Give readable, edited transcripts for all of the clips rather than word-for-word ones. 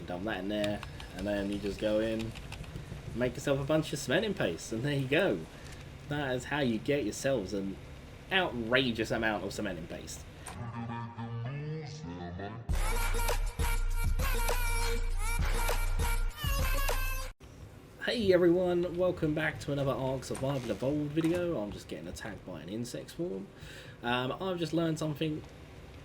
can dump that in there, and then you just go in, make yourself a bunch of cementing paste, and there you go. That is how you get yourselves an outrageous amount of cementing paste. Hey everyone, welcome back to another ARK Survival Evolved video. I'm just getting attacked by an insect swarm. I've just learned something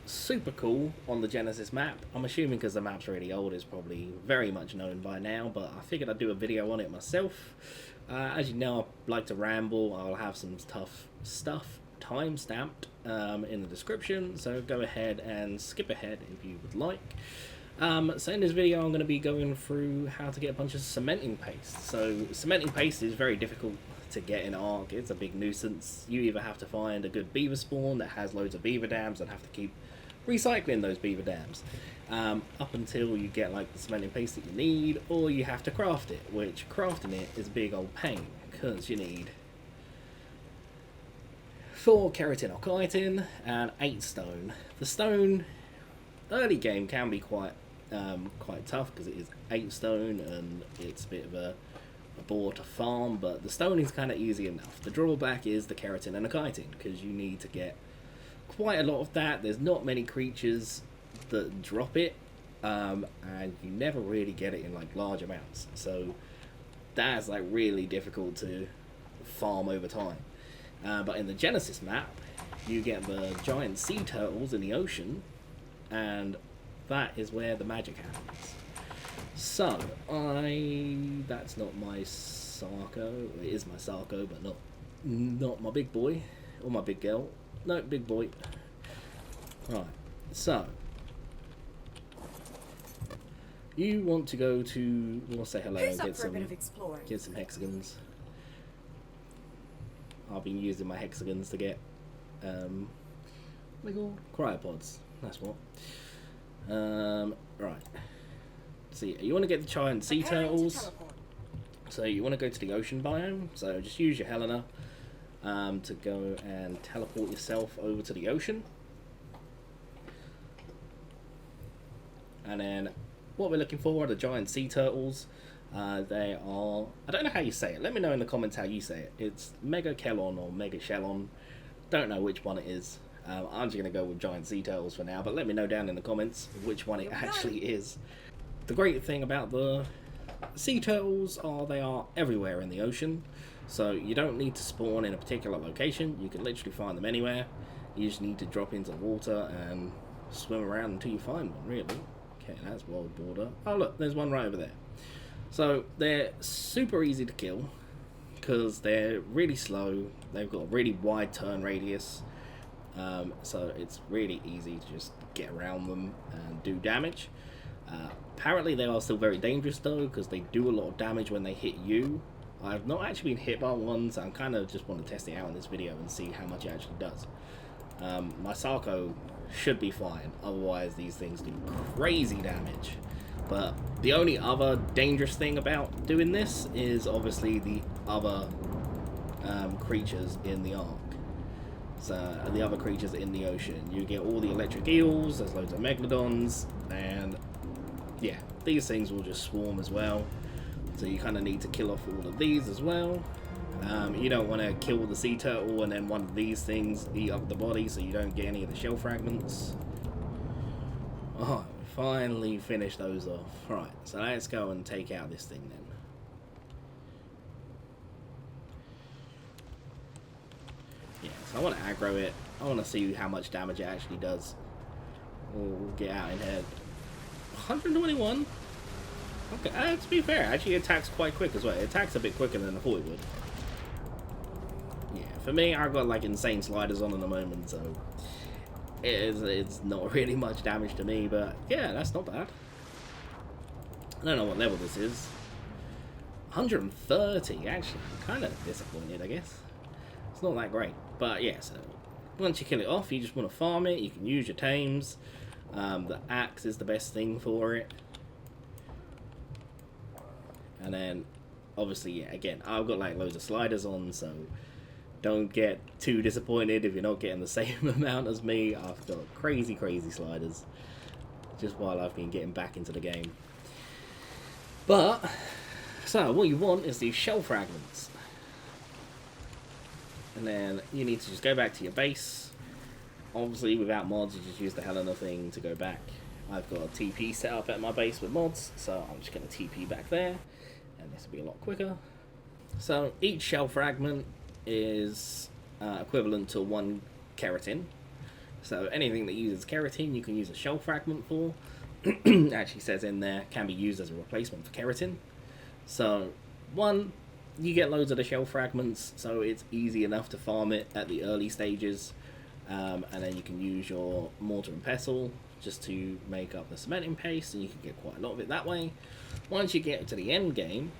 super cool on the Genesis map. I'm assuming because the map's really old, it's probably very much known by now, but I figured I'd do a video on it myself. As you know, I like to ramble. I'll have some tough stuff time-stamped in the description, so go ahead and skip ahead if you would like. So in this video I'm going to be going through how to get a bunch of cementing paste. So cementing paste is very difficult to get in ARK. It's a big nuisance. You either have to find a good beaver spawn that has loads of beaver dams and have to keep recycling those beaver dams up until you get like the cementing paste that you need, or you have to craft it, which crafting it is a big old pain because you need 4 keratin or chitin and 8 stone. The stone early game can be quite tough because it is 8 stone and it's a bit of a bore to farm, but the stone is kind of easy enough. The drawback is the keratin and the chitin, because you need to get quite a lot of that. There's not many creatures that drop it, and you never really get it in like large amounts, so that's like really difficult to farm over time. But in the Genesis map you get the giant sea turtles in the ocean, and that is where the magic happens. So that's not my Sarko. It is my Sarko, but not my big boy or my big girl. No, big boy. Right. So you want to go to, we'll say hello and get some hexagons. I've been using my hexagons to get cryopods. That's what. Right. See, you want to get the giant sea turtles. So you want to go to the ocean biome. So just use your Helena to go and teleport yourself over to the ocean. And then what we're looking for are the giant sea turtles. They are, I don't know how you say it. Let me know in the comments how you say it. It's Megachelon or Megachelon. Don't know which one it is. I'm just going to go with giant sea turtles for now, but let me know down in the comments which one it actually is. The great thing about the sea turtles are they are everywhere in the ocean, so you don't need to spawn in a particular location. You can literally find them anywhere. You just need to drop into the water and swim around until you find one, really. Okay, that's wild border. Oh look, there's one right over there. So they're super easy to kill because they're really slow. They've got a really wide turn radius. So it's really easy to just get around them and do damage. Apparently they are still very dangerous though, because they do a lot of damage when they hit you. I've not actually been hit by one, so I'm kind of just want to test it out in this video and see how much it actually does. My Sarko should be fine, otherwise these things do crazy damage. But the only other dangerous thing about doing this is obviously the other creatures in the ARK. So the other creatures in the ocean, you get all the electric eels, there's loads of megalodons, and yeah, these things will just swarm as well. So you kind of need to kill off all of these as well. You don't want to kill the sea turtle and then one of these things eat up the body, so you don't get any of the shell fragments. Oh, finally finished those off. Right, so let's go and take out this thing then. Yeah, so I want to aggro it. I want to see how much damage it actually does. We'll get out in head. 121? Okay, to be fair, actually it attacks quite quick as well. It attacks a bit quicker than I thought it would. Yeah, for me, I've got like insane sliders on at the moment, so it's not really much damage to me, but yeah, that's not bad. I don't know what level this is. 130, actually. I'm kind of disappointed, I guess. It's not that great, but yeah, so once you kill it off, you just want to farm it. You can use your tames. The axe is the best thing for it. And then, obviously, yeah, again, I've got like loads of sliders on, so don't get too disappointed if you're not getting the same amount as me. I've got crazy sliders, just while I've been getting back into the game. But, so what you want is these shell fragments. And then you need to just go back to your base. Obviously, without mods, you just use the Helena thing to go back. I've got a TP set up at my base with mods, so I'm just going to TP back there, and this will be a lot quicker. So each shell fragment is equivalent to 1 keratin. So anything that uses keratin, you can use a shell fragment for. Actually says in there, can be used as a replacement for keratin. So, one, you get loads of the shell fragments, so it's easy enough to farm it at the early stages. And then you can use your mortar and pestle just to make up the cementing paste, and you can get quite a lot of it that way. Once you get to the end game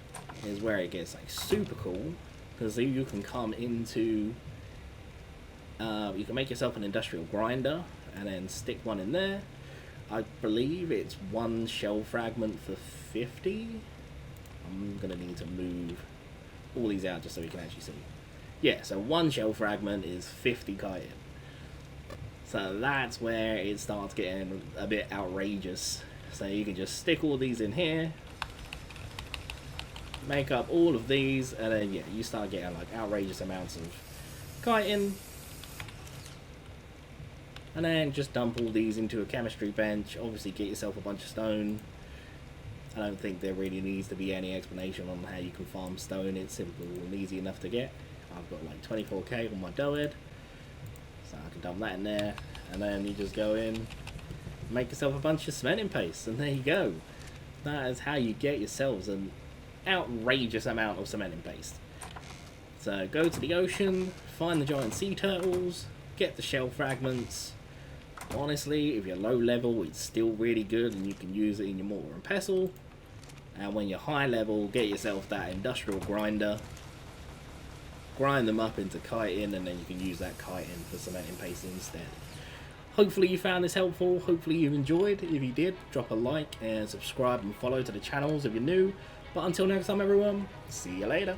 is where it gets like super cool, because you can come into you can make yourself an industrial grinder and then stick one in there. I believe it's 1 shell fragment for 50. I'm gonna need to move all these out just so we can actually see. Yeah, so 1 shell fragment is 50 chitin. So that's where it starts getting a bit outrageous. So you can just stick all these in here, make up all of these, and then yeah, you start getting like outrageous amounts of chitin. And then just dump all these into a chemistry bench. Obviously get yourself a bunch of stone. I don't think there really needs to be any explanation on how you can farm stone. It's simple and easy enough to get. I've got like 24k on my dough head, so I can dump that in there. And then you just go in, make yourself a bunch of cementing paste, and there you go. That is how you get yourselves an outrageous amount of cementing paste. So go to the ocean, find the giant sea turtles, get the shell fragments. Honestly, if you're low level, it's still really good and you can use it in your mortar and pestle. And when you're high level, get yourself that industrial grinder, grind them up into chitin, and then you can use that chitin for cementing paste instead. Hopefully you found this helpful, hopefully you enjoyed. If you did, drop a like and subscribe and follow to the channels if you're new. But until next time everyone, see you later.